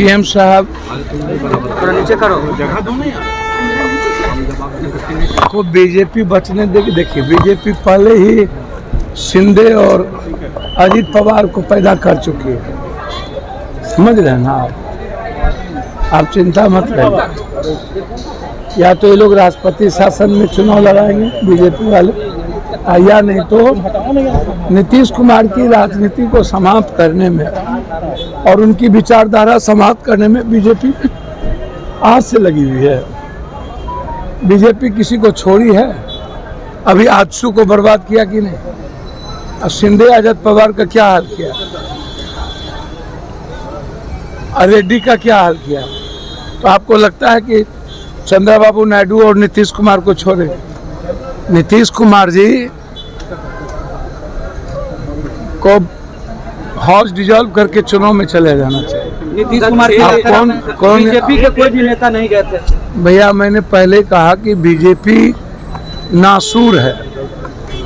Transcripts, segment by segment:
CM साहब को BJP बचने देगी। देखिए, बीजेपी पहले ही शिंदे और अजीत पवार को पैदा कर चुकी है, समझ रहे हैं ना आप चिंता मत करिए। या तो ये लोग राष्ट्रपति शासन में चुनाव लड़ाएंगे बीजेपी वाले, या नहीं तो नीतीश कुमार की राजनीति को समाप्त करने में और उनकी विचारधारा समाप्त करने में बीजेपी आज से लगी हुई है। बीजेपी किसी को छोड़ी है? अभी आजसू को बर्बाद किया कि नहीं? और शिंदे अजित पवार का क्या हाल किया? रेड्डी का क्या हाल किया? तो आपको लगता है कि चंद्रबाबू नायडू और नीतीश कुमार को छोड़े? नीतीश कुमार जी को हाउस डिसॉल्व करके चुनाव में चले जाना चाहिए। नीतीश कुमार कौन बीजेपी के कोई भी नेता नहीं गए थे? भैया, मैंने पहले कहा कि बीजेपी नासूर है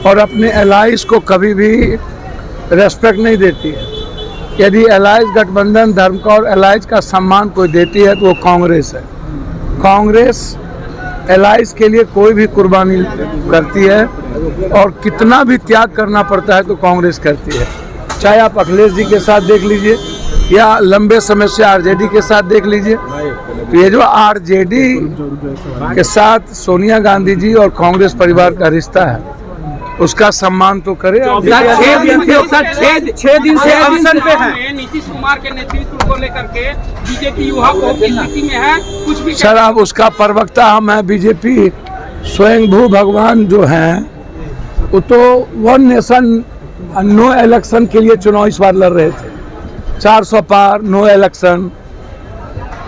और अपने एलाइज को कभी भी रेस्पेक्ट नहीं देती है। यदि एलाइज गठबंधन धर्म का और एलाइज का सम्मान कोई देती है तो वो कांग्रेस है। कांग्रेस एलाइज के लिए कोई भी कुर्बानी करती है और कितना भी त्याग करना पड़ता है तो कांग्रेस करती है। चाहे आप अखिलेश जी के साथ देख लीजिए या लंबे समय से आरजेडी के साथ देख लीजिए। तो ये जो आरजेडी के साथ सोनिया गांधी जी और कांग्रेस परिवार का रिश्ता है, उसका सम्मान तो करे। 6 दिन से अनशन पे है। नीतीश कुमार के नेतृत्व को लेकर के बीजेपी युवा को स्थिति में है कुछ भी। सर, अब उसका प्रवक्ता हम है। बीजेपी स्वयंभू भगवान जो हैं वो तो वन नेशन नो इलेक्शन के लिए चुनाव इस बार लड़ रहे थे, 400 पार नो इलेक्शन।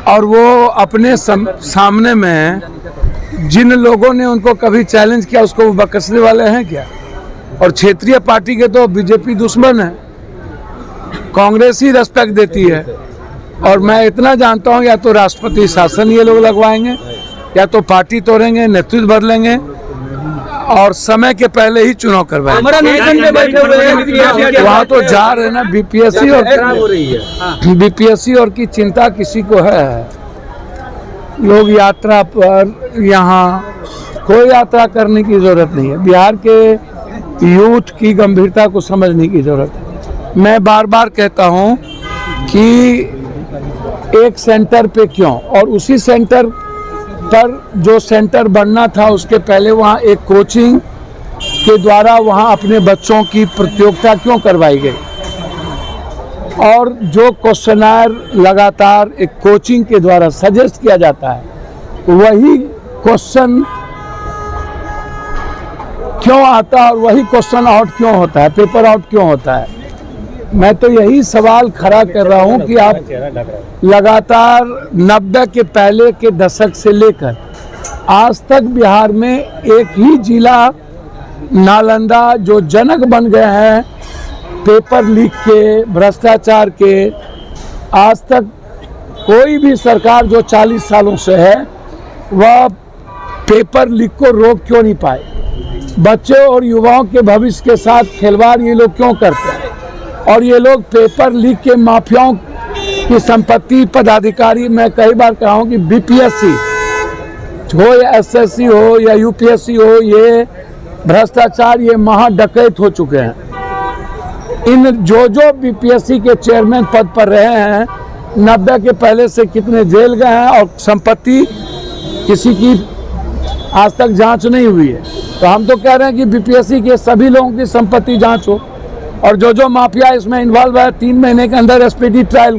और वो अपने सामने में जिन लोगों ने उनको कभी चैलेंज किया उसको वो बकसने वाले हैं क्या? और क्षेत्रीय पार्टी के तो बीजेपी दुश्मन है, कांग्रेस ही रेस्पेक्ट देती है। और मैं इतना जानता हूँ, या तो राष्ट्रपति शासन ये लोग लगवाएंगे या तो पार्टी तोड़ेंगे, नेतृत्व बदलेंगे और समय के पहले ही चुनाव करवाएंगे। वहाँ तो जा रहे ना बीपीएससी और की चिंता किसी को है? लोग यात्रा पर, यहाँ कोई यात्रा करने की जरूरत नहीं है। बिहार के यूथ की गंभीरता को समझने की जरूरत है। मैं बार बार कहता हूँ कि एक सेंटर पे क्यों, और उसी सेंटर पर जो सेंटर बनना था उसके पहले वहाँ एक कोचिंग के द्वारा वहाँ अपने बच्चों की प्रतियोगिता क्यों करवाई गई? और जो क्वेश्चनर लगातार एक कोचिंग के द्वारा सजेस्ट किया जाता है, वही क्वेश्चन क्यों आता है और वही क्वेश्चन आउट क्यों होता है, पेपर आउट क्यों होता है? मैं तो यही सवाल खड़ा कर रहा हूं कि आप लगातार 90 के पहले के दशक से लेकर आज तक बिहार में एक ही जिला नालंदा जो जनक बन गए हैं पेपर लीक के, भ्रष्टाचार के। आज तक कोई भी सरकार जो 40 सालों से है वह पेपर लीक को रोक क्यों नहीं पाए? बच्चे और युवाओं के भविष्य के साथ खिलवाड़ ये लोग क्यों करते हैं? और ये लोग पेपर लीक के माफियाओं की संपत्ति पदाधिकारी, मैं कई बार कहा हूँ कि बीपीएससी हो या एसएससी हो या यूपीएससी हो, ये भ्रष्टाचार, ये महाडकैत हो चुके हैं। इन जो बीपीएससी के चेयरमैन पद पर रहे हैं 90 के पहले से कितने जेल गए हैं और संपत्ति किसी की आज तक जांच नहीं हुई है। तो हम तो कह रहे हैं कि बीपीएससी के सभी लोगों की संपत्ति जांच हो और जो माफिया इसमें इन्वॉल्व है 3 महीने के अंदर एसपीटी ट्रायल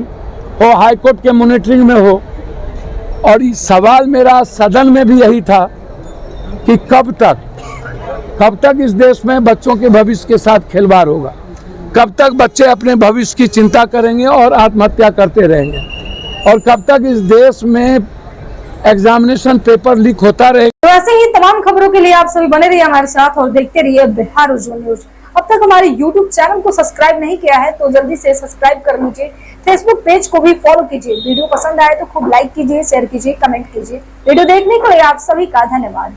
हो, हाई कोर्ट के मॉनिटरिंग में हो। और सवाल मेरा सदन में भी यही था कि कब तक इस देश में बच्चों के भविष्य के साथ खिलवाड़ होगा? कब तक बच्चे अपने भविष्य की चिंता करेंगे और आत्महत्या करते रहेंगे? और कब तक इस देश में एग्जामिनेशन पेपर लीक होता रहेगा? वैसे ही तमाम खबरों के लिए आप सभी बने रहिए हमारे साथ और देखते रहिए बिहार उज्ज्वल न्यूज। अब तक हमारे YouTube चैनल को सब्सक्राइब नहीं किया है तो जल्दी से सब्सक्राइब कर लीजिए। फेसबुक पेज को भी फॉलो कीजिए। वीडियो पसंद आए तो खूब लाइक कीजिए, शेयर कीजिए, कमेंट कीजिए। वीडियो देखने के लिए आप सभी का धन्यवाद।